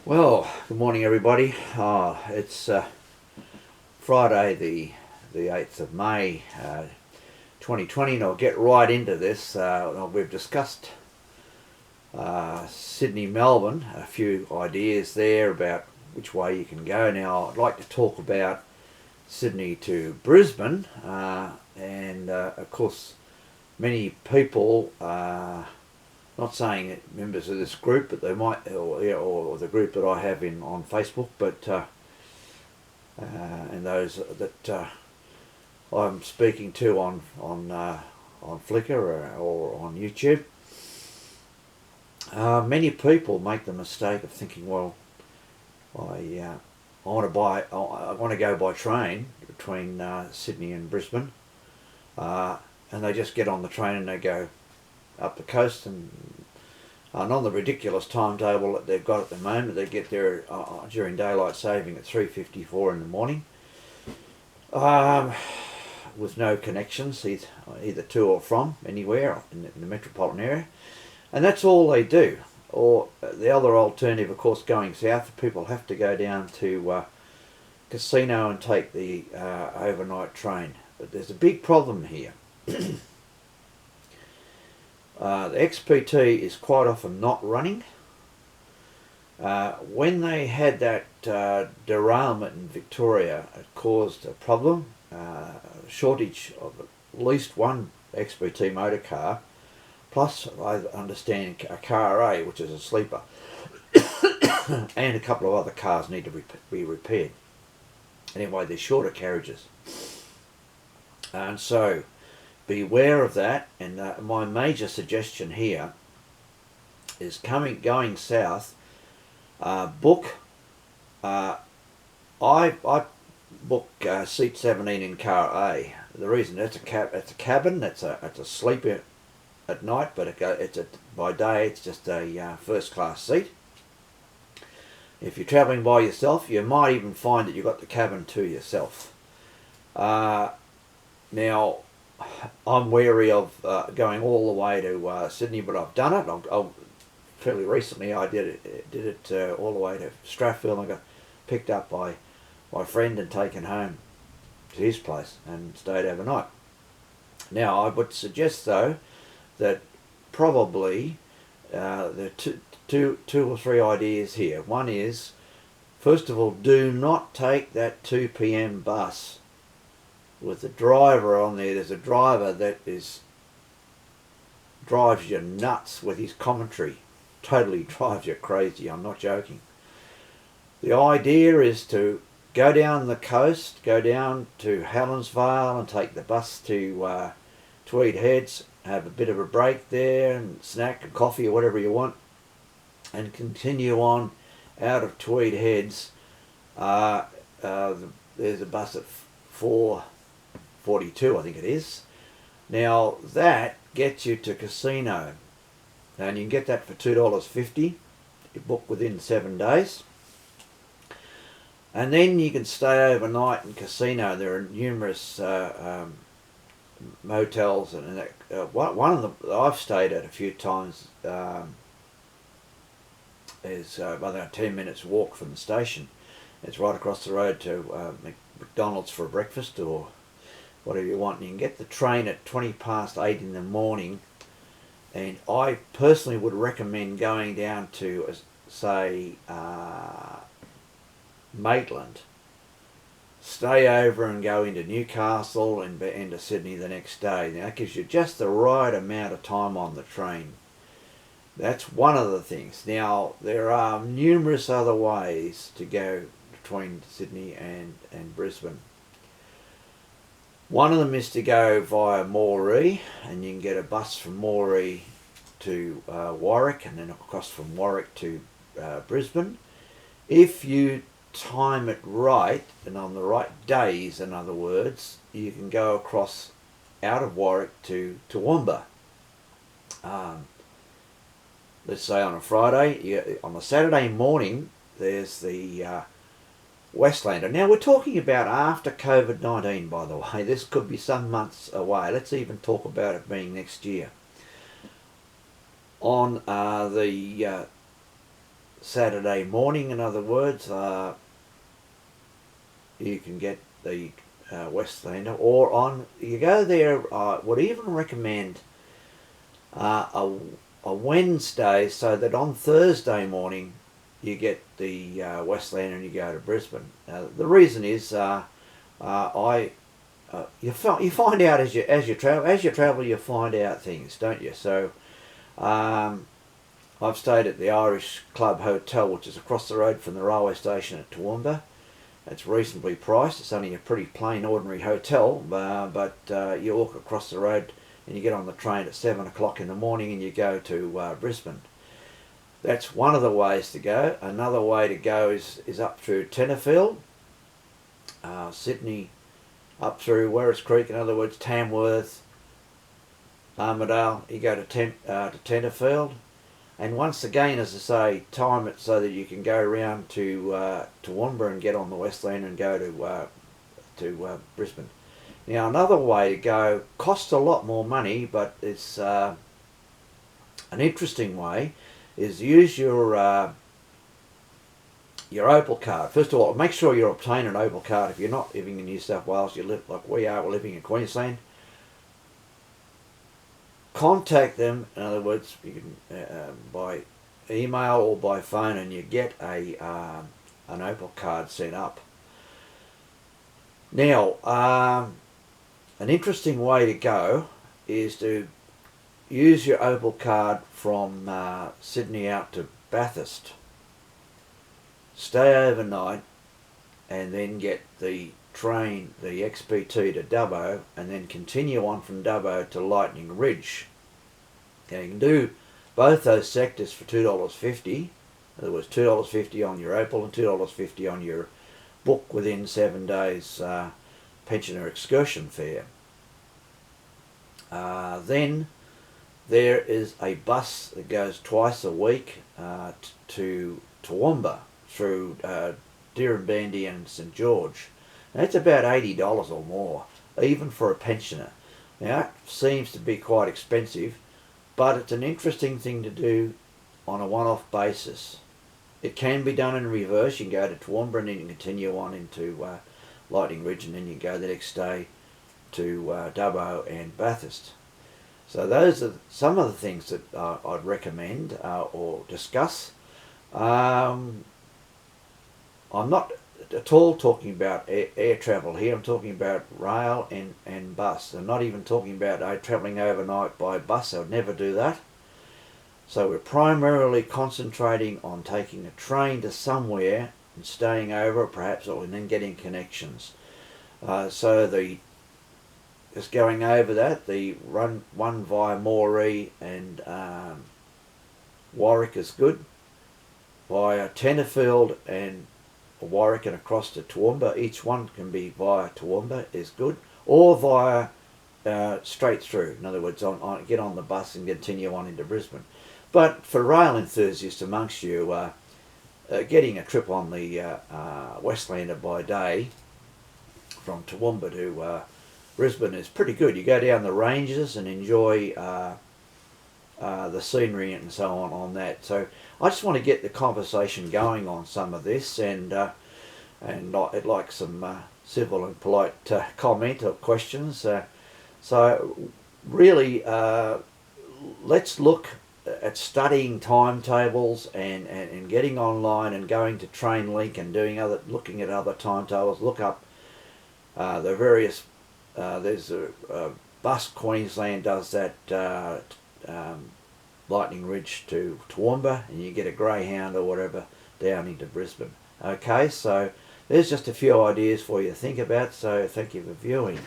Well, good morning, everybody. It's Friday, the 8th of May, 2020, and I'll get right into this. We've discussed Sydney, Melbourne, a few ideas there about which way you can go. Now, I'd like to talk about Sydney to Brisbane, and of course, many people. Not saying that members of this group, but they might, or the group that I have on Facebook, but and those that I'm speaking to on Flickr or on YouTube. Many people make the mistake of thinking, well, I want to go by train between Sydney and Brisbane, and they just get on the train and they go up the coast, and on the ridiculous timetable that they've got at the moment, they get there during daylight saving at 3:54 in the morning, with no connections either to or from anywhere in the metropolitan area, and that's all they do. Or the other alternative, of course, going south, people have to go down to Casino and take the overnight train. But there's a big problem here. The XPT is quite often not running. When they had that derailment in Victoria, it caused a problem, shortage of at least one XPT motor car, plus I understand a car A, which is a sleeper, and a couple of other cars need to be repaired. Anyway, they're shorter carriages. And so beware of that, and my major suggestion here is going south. Book. I book seat 17 in car A. The reason it's a cabin. It's a sleeper at night, but by day it's just a first class seat. If you're travelling by yourself, you might even find that you've got the cabin to yourself. Now, I'm wary of going all the way to Sydney, but I've done it. Fairly recently I did it all the way to Strathfield. I got picked up by my friend and taken home to his place and stayed overnight. Now, I would suggest, though, that probably there are two or three ideas here. One is, first of all, do not take that 2 p.m. bus with the driver on there. There's a driver that drives you nuts with his commentary. Totally drives you crazy. I'm not joking. The idea is to go down the coast, go down to Helensvale and take the bus to Tweed Heads, have a bit of a break there and snack and coffee or whatever you want, and continue on out of Tweed Heads. There's a bus at 4:42, I think it is. Now that gets you to Casino, and you can get that for $2.50. You book within 7 days, and then you can stay overnight in Casino. There are numerous motels, and one of them I've stayed at a few times is about 10 minutes walk from the station. It's right across the road to McDonald's for breakfast or whatever you want. And you can get the train at 8:20 in the morning, and I personally would recommend going down to say Maitland, stay over and go into Newcastle and into Sydney the next day. Now that gives you just the right amount of time on the train. That's one of the things. Now there are numerous other ways to go between Sydney and Brisbane. One of them is to go via Moree, and you can get a bus from Moree to Warwick, and then across from Warwick to Brisbane. If you time it right, and on the right days, in other words, you can go across out of Warwick to Toowoomba. Let's say on a Friday. On a Saturday morning, there's the Westlander. Now we're talking about after COVID-19, by the way. This could be some months away. Let's even talk about it being next year. On the Saturday morning, in other words, you can get the Westlander, or on you go there. I would even recommend a Wednesday, so that on Thursday morning you get the Westlander and you go to Brisbane. The reason is you find out as you travel you find out things, don't you? So I've stayed at the Irish Club Hotel, which is across the road from the railway station at Toowoomba. It's reasonably priced. It's only a pretty plain, ordinary hotel, but you walk across the road and you get on the train at 7 o'clock in the morning and you go to Brisbane. That's one of the ways to go. Another way to go is up through Tenterfield, Sydney, up through Werris Creek, in other words, Tamworth, Armidale. You go to Tenterfield. And once again, as I say, time it so that you can go around to Toowoomba and get on the Westland and go to Brisbane. Now, another way to go costs a lot more money, but it's an interesting way. Is use your Opal card. First of all, make sure you obtain an Opal card. If you're not living in New South Wales, you live like we are, we're living in Queensland. Contact them, in other words, you can by email or by phone, and you get an Opal card sent up. Now, an interesting way to go is to use your Opal card from Sydney out to Bathurst, stay overnight, and then get the train, the XPT, to Dubbo, and then continue on from Dubbo to Lightning Ridge. Now you can do both those sectors for $2.50. In other words, $2.50 on your Opal and $2.50 on your book within 7 days pensioner excursion fare. Then there is a bus that goes twice a week to Toowoomba through Dirranbandi and St George. And it's about $80 or more, even for a pensioner. Now, it seems to be quite expensive, but it's an interesting thing to do on a one-off basis. It can be done in reverse. You can go to Toowoomba and then you continue on into Lightning Ridge, and then you go the next day to Dubbo and Bathurst. So those are some of the things that I'd recommend or discuss. I'm not at all talking about air travel here. I'm talking about rail and bus. I'm not even talking about travelling overnight by bus. I would never do that. So we're primarily concentrating on taking a train to somewhere and staying over, perhaps, or and then getting connections. So just going over that, the one via Moree and Warwick is good. Via Tenterfield and Warwick and across to Toowoomba, each one can be via Toowoomba, is good, or via straight through. In other words, get on the bus and continue on into Brisbane. But for rail enthusiasts amongst you, getting a trip on the Westlander by day from Toowoomba to Brisbane is pretty good. You go down the ranges and enjoy the scenery and so on that. So I just want to get the conversation going on some of this, and I'd like some civil and polite comment or questions. So really, let's look at studying timetables and getting online and going to TrainLink and looking at other timetables. Look up the various. There's a Bus Queensland does that. Lightning Ridge to Toowoomba, and you get a Greyhound or whatever down into Brisbane. Okay, so there's just a few ideas for you to think about, so thank you for viewing.